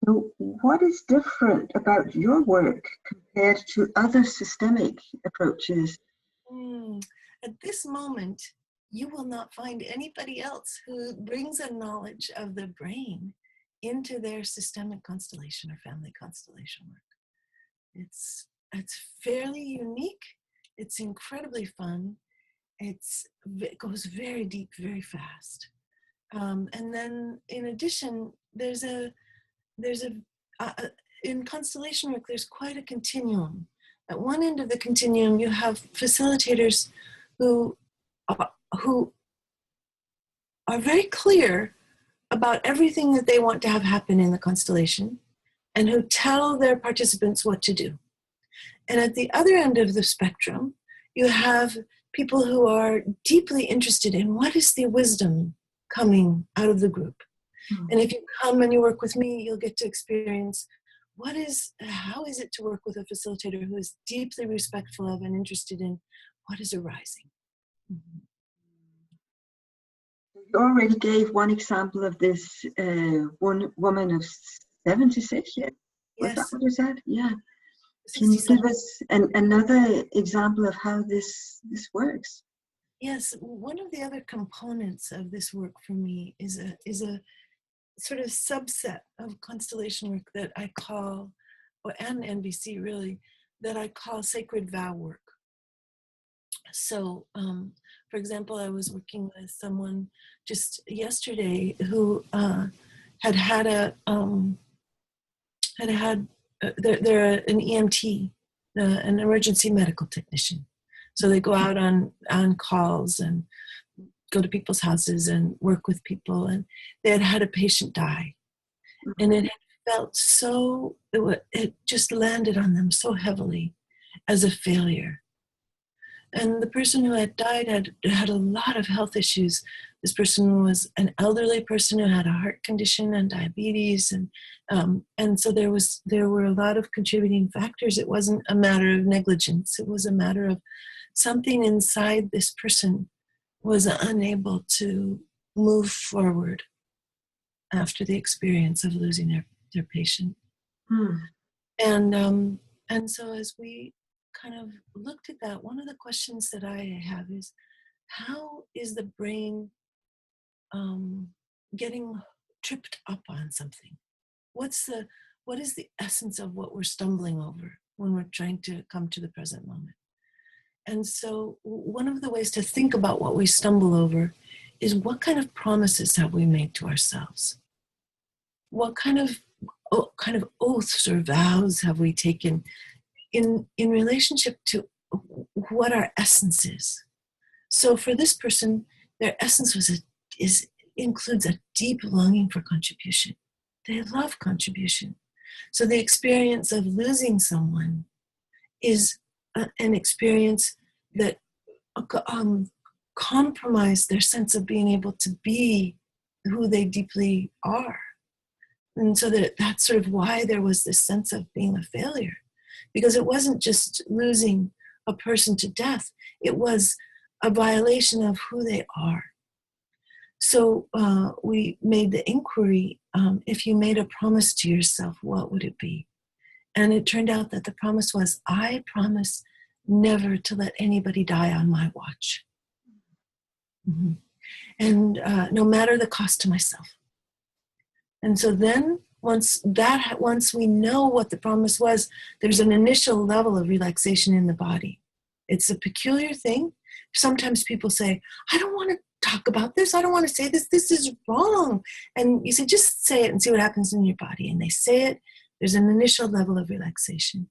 So what is different about your work compared to other systemic approaches? Mm. At this moment, you will not find anybody else who brings a knowledge of the brain into their systemic constellation or family constellation work. It's fairly unique. It's incredibly fun. It goes very deep, very fast. And then, in addition, there's a in constellation work. There's quite a continuum. At one end of the continuum, you have facilitators who who are very clear about everything that they want to have happen in the constellation, and who tell their participants what to do. And at the other end of the spectrum, you have people who are deeply interested in what is the wisdom coming out of the group. Mm-hmm. And if you come and you work with me, you'll get to experience how is it to work with a facilitator who is deeply respectful of and interested in what is arising. Mm-hmm. You already gave one example of this one woman of 76, yeah? Was that what you said? Yeah. Can you give us another example of how this works? Yes, one of the other components of this work for me is a sort of subset of constellation work that I call, and NVC really, that I call sacred vow work. So, for example, I was working with someone just yesterday who they're an EMT, an emergency medical technician. So they go out on calls and go to people's houses and work with people. And they had a patient die. And it had felt it just landed on them so heavily as a failure. And the person who had died had a lot of health issues. This person was an elderly person who had a heart condition and diabetes, and so there were a lot of contributing factors. It wasn't a matter of negligence. It was a matter of something inside this person was unable to move forward after the experience of losing their patient. And so as we kind of looked at that, one of the questions that I have is, how is the brain getting tripped up on something? What is the essence of what we're stumbling over when we're trying to come to the present moment? And so one of the ways to think about what we stumble over is, what kind of promises have we made to ourselves? What kind of oaths or vows have we taken in relationship to what our essence is? So for this person, their essence includes a deep longing for contribution. They love contribution. So the experience of losing someone is an experience that compromised their sense of being able to be who they deeply are. And so that's sort of why there was this sense of being a failure. Because it wasn't just losing a person to death, it was a violation of who they are. So we made the inquiry, if you made a promise to yourself, what would it be? And it turned out that the promise was, I promise never to let anybody die on my watch. Mm-hmm. And no matter the cost to myself. And so then once we know what the promise was, there's an initial level of relaxation in the body. It's a peculiar thing. Sometimes people say, I don't want to talk about this. I don't want to say this. This is wrong. And you say, just say it and see what happens in your body. And they say it. There's an initial level of relaxation.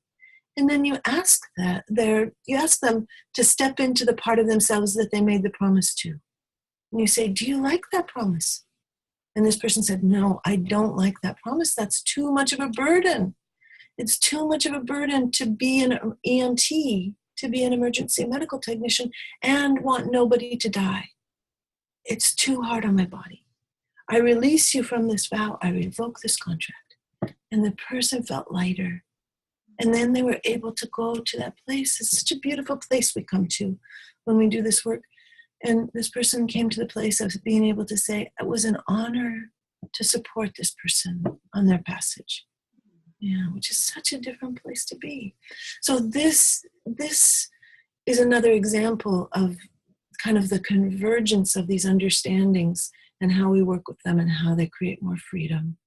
And then you ask them to step into the part of themselves that they made the promise to. And you say, do you like that promise? And this person said, no, I don't like that promise. That's too much of a burden. It's too much of a burden to be an EMT, to be an emergency medical technician, and want nobody to die. It's too hard on my body. I release you from this vow. I revoke this contract. And the person felt lighter. And then they were able to go to that place. It's such a beautiful place we come to when we do this work. And this person came to the place of being able to say, it was an honor to support this person on their passage. Yeah, which is such a different place to be. So this is another example of kind of the convergence of these understandings and how we work with them and how they create more freedom.